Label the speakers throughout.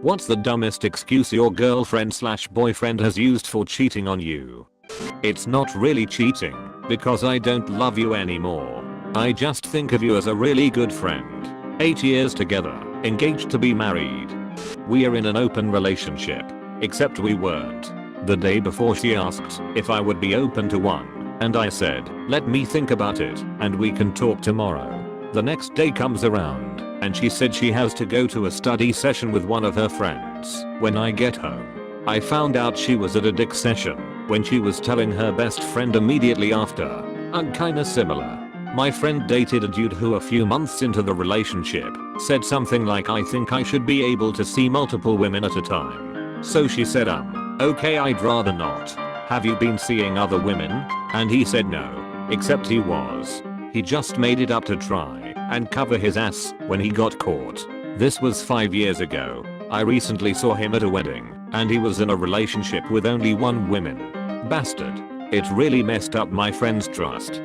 Speaker 1: What's the dumbest excuse your girlfriend/boyfriend has used for cheating on you? It's not really cheating, because I don't love you anymore. I just think of you as a really good friend. 8 years together, engaged to be married. We are in an open relationship. Except we weren't. The day before she asked if I would be open to one, and I said, let me think about it, and we can talk tomorrow. The next day comes around, and she said she has to go to a study session with one of her friends. When I get home, I found out she was at a dick session when she was telling her best friend immediately after. Kinda similar. My friend dated a dude who a few months into the relationship said something like, I think I should be able to see multiple women at a time. So she said, okay, I'd rather not. Have you been seeing other women? And he said no, except he was. He just made it up to try and cover his ass when he got caught. This was 5 years ago. I recently saw him at a wedding, and he was in a relationship with only one woman. Bastard. It really messed up my friend's trust.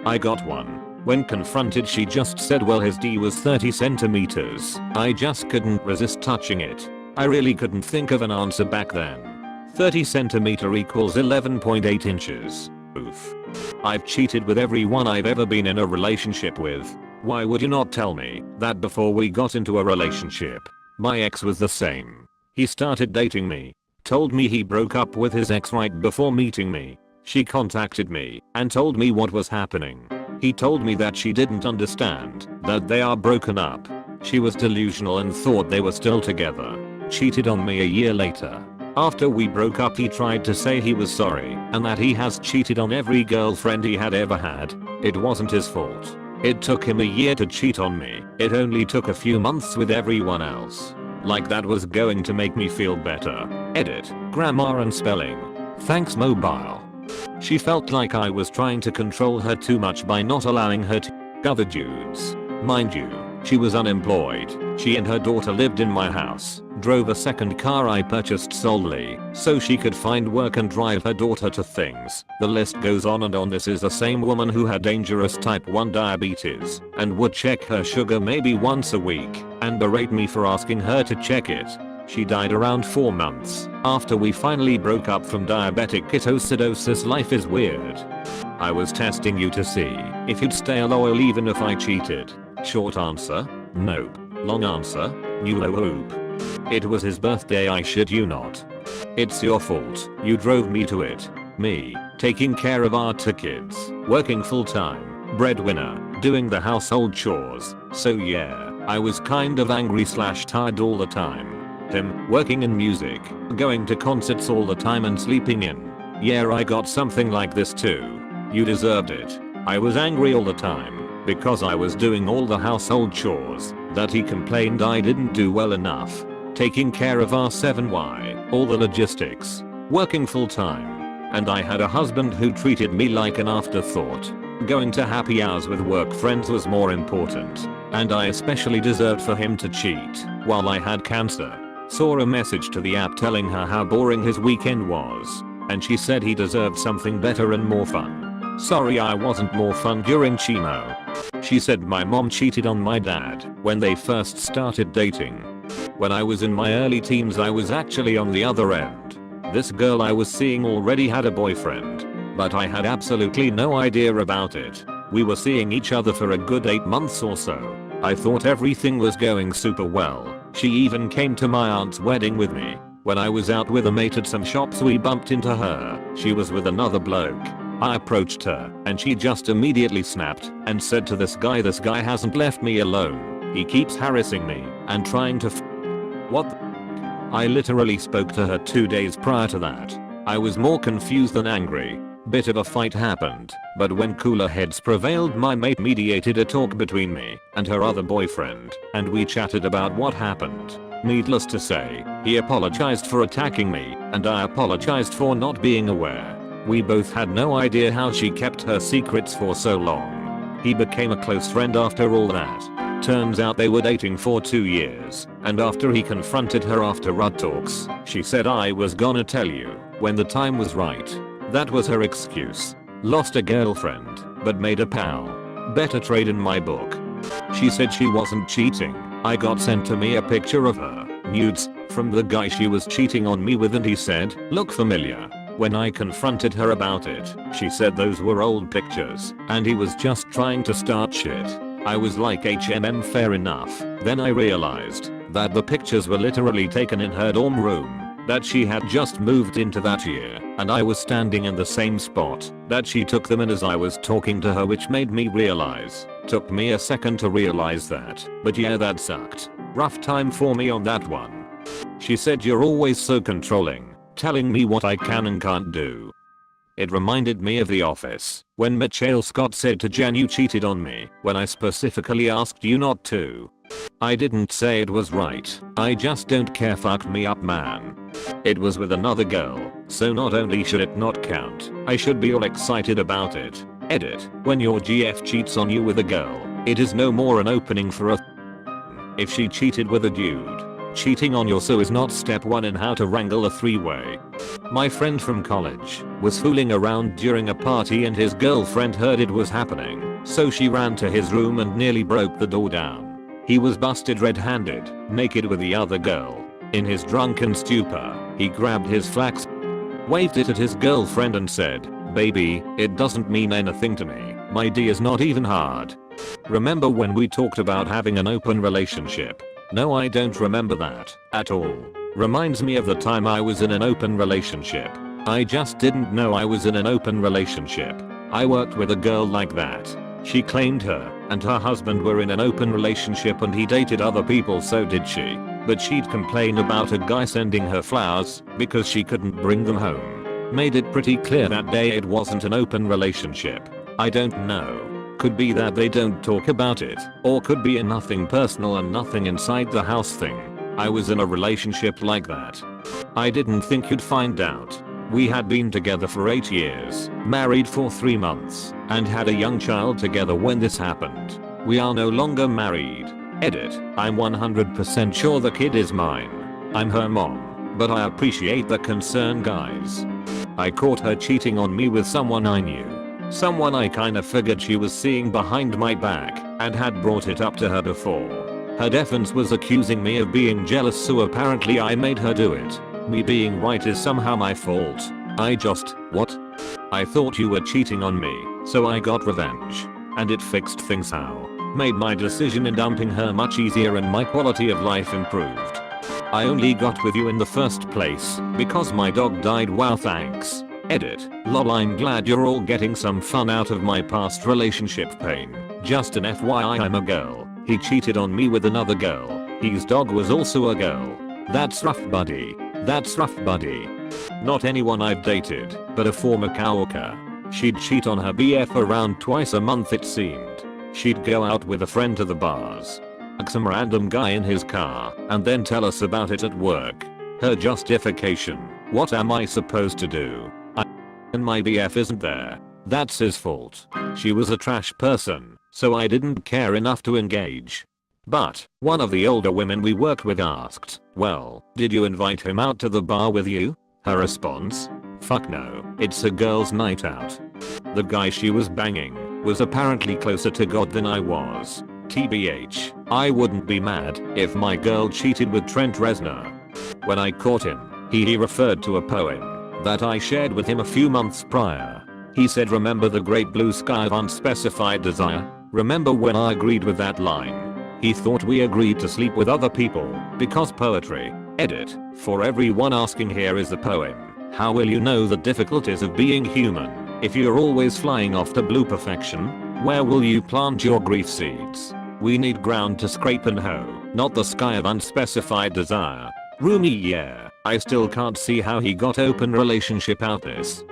Speaker 1: I got one. When confronted, she just said, well, his D was 30 centimeters. I just couldn't resist touching it. I really couldn't think of an answer back then. 30 centimeter equals 11.8 inches. Oof. I've cheated with everyone I've ever been in a relationship with. Why would you not tell me that before we got into a relationship? My ex was the same. He started dating me. Told me he broke up with his ex right before meeting me. She contacted me and told me what was happening. He told me that she didn't understand that they are broken up. She was delusional and thought they were still together. Cheated on me a year later. After we broke up, he tried to say he was sorry and that he has cheated on every girlfriend he had ever had. It wasn't his fault. It took him a year to cheat on me. It only took a few months with everyone else. Like that was going to make me feel better. Edit, grammar and spelling. Thanks mobile. She felt like I was trying to control her too much by not allowing her to other dudes. Mind you, she was unemployed. She and her daughter lived in my house. Drove a second car I purchased solely so she could find work and drive her daughter to things. The list goes on and on. This is the same woman who had dangerous type 1 diabetes and would check her sugar maybe once a week and berate me for asking her to check it. She died around 4 months after we finally broke up from diabetic ketoacidosis. Life is weird. I was testing you to see if you'd stay loyal even if I cheated. Short answer, nope. Long answer, nope. It was his birthday, I shit you not. It's your fault, you drove me to it. Me, taking care of our 2 kids, working full time, breadwinner, doing the household chores. So yeah, I was kind of angry/tired all the time. Him, working in music, going to concerts all the time and sleeping in. Yeah, I got something like this too. You deserved it. I was angry all the time because I was doing all the household chores that he complained I didn't do well enough. Taking care of our 7Y, all the logistics, working full time. And I had a husband who treated me like an afterthought. Going to happy hours with work friends was more important. And I especially deserved for him to cheat while I had cancer. Saw a message to the app telling her how boring his weekend was. And she said he deserved something better and more fun. Sorry, I wasn't more fun during chemo. She said my mom cheated on my dad when they first started dating. When I was in my early teens, I was actually on the other end. This girl I was seeing already had a boyfriend, but I had absolutely no idea about it. We were seeing each other for a good 8 months or so. I thought everything was going super well. She even came to my aunt's wedding with me. When I was out with a mate at some shops, we bumped into her. She was with another bloke. I approached her and she just immediately snapped and said to this guy hasn't left me alone. He keeps harassing me and trying to What the I literally spoke to her 2 days prior to that. I was more confused than angry. Bit of a fight happened, but when cooler heads prevailed, my mate mediated a talk between me and her other boyfriend, and we chatted about what happened. Needless to say, he apologized for attacking me, and I apologized for not being aware. We both had no idea how she kept her secrets for so long. He became a close friend after all that. Turns out they were dating for 2 years, and after he confronted her after Rudd talks, she said I was gonna tell you when the time was right. That was her excuse. Lost a girlfriend, but made a pal. Better trade in my book. She said she wasn't cheating. I got sent to me a picture of her nudes from the guy she was cheating on me with, and he said, "Look familiar." When I confronted her about it, she said those were old pictures and he was just trying to start shit. I was like, fair enough. Then I realized that the pictures were literally taken in her dorm room that she had just moved into that year, and I was standing in the same spot that she took them in as I was talking to her, which made me realize. Took me a second to realize that, but yeah, that sucked. Rough time for me on that one. She said, "You're always so controlling, telling me what I can and can't do." It reminded me of The Office, when Michael Scott said to Jen, "You cheated on me," when I specifically asked you not to. I didn't say it was right, I just don't care, fucked me up, man. It was with another girl, so not only should it not count, I should be all excited about it. Edit. When your GF cheats on you with a girl, it is no more an opening for a if she cheated with a dude. Cheating on your so is not step 1 in how to wrangle a 3-way. My friend from college was fooling around during a party and his girlfriend heard it was happening, so she ran to his room and nearly broke the door down. He was busted red-handed, naked with the other girl. In his drunken stupor, he grabbed his flask, waved it at his girlfriend and said, "Baby, it doesn't mean anything to me. My D is not even hard." Remember when we talked about having an open relationship? No, I don't remember that at all. Reminds me of the time I was in an open relationship. I just didn't know I was in an open relationship. I worked with a girl like that. She claimed her and her husband were in an open relationship and he dated other people, so did she. But she'd complain about a guy sending her flowers because she couldn't bring them home. Made it pretty clear that day it wasn't an open relationship. I don't know. Could be that they don't talk about it, or could be a nothing personal and nothing inside the house thing. I was in a relationship like that. I didn't think you'd find out. We had been together for 8 years, married for 3 months, and had a young child together when this happened. We are no longer married. Edit. I'm 100% sure the kid is mine. I'm her mom, but I appreciate the concern, guys. I caught her cheating on me with someone I knew. Someone I kinda figured she was seeing behind my back and had brought it up to her before. Her defense was accusing me of being jealous, so apparently I made her do it. Me being right is somehow my fault. What? I thought you were cheating on me, so I got revenge. And it fixed things how? Made my decision in dumping her much easier and my quality of life improved. I only got with you in the first place because my dog died. Wow, thanks. Edit. Lol, I'm glad you're all getting some fun out of my past relationship pain. Just an FYI, I'm a girl. He cheated on me with another girl. His dog was also a girl. That's rough, buddy. That's rough, buddy. Not anyone I've dated, but a former coworker. She'd cheat on her BF around twice a month it seemed. She'd go out with a friend to the bars, some random guy in his car, and then tell us about it at work. Her justification: what am I supposed to do? And my BF isn't there. That's his fault. She was a trash person, so I didn't care enough to engage. But one of the older women we worked with asked, "Well, did you invite him out to the bar with you?" Her response: "Fuck no, it's a girl's night out." The guy she was banging was apparently closer to God than I was. TBH, I wouldn't be mad if my girl cheated with Trent Reznor. When I caught him, he referred to a poem that I shared with him a few months prior. He said, "Remember the great blue sky of unspecified desire? Remember when I agreed with that line?" He thought we agreed to sleep with other people because poetry. Edit. For everyone asking, here is the poem. How will you know the difficulties of being human if you're always flying off to blue perfection? Where will you plant your grief seeds? We need ground to scrape and hoe, not the sky of unspecified desire. Rumi, yeah. I still can't see how he got open relationship out this.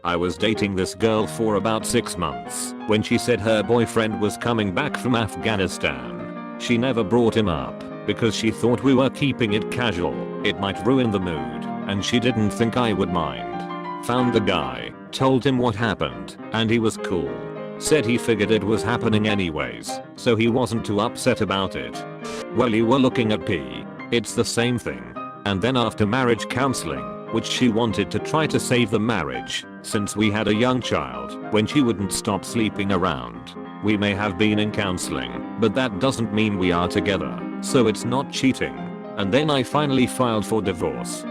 Speaker 1: I was dating this girl for about 6 months when she said her boyfriend was coming back from Afghanistan. She never brought him up because she thought we were keeping it casual. It might ruin the mood, and she didn't think I would mind. Found the guy, told him what happened, and he was cool. Said he figured it was happening anyways, so he wasn't too upset about it. Well, you were looking at P. It's the same thing. And then after marriage counseling, which she wanted to try to save the marriage, since we had a young child, when she wouldn't stop sleeping around. We may have been in counseling, but that doesn't mean we are together, so it's not cheating. And then I finally filed for divorce.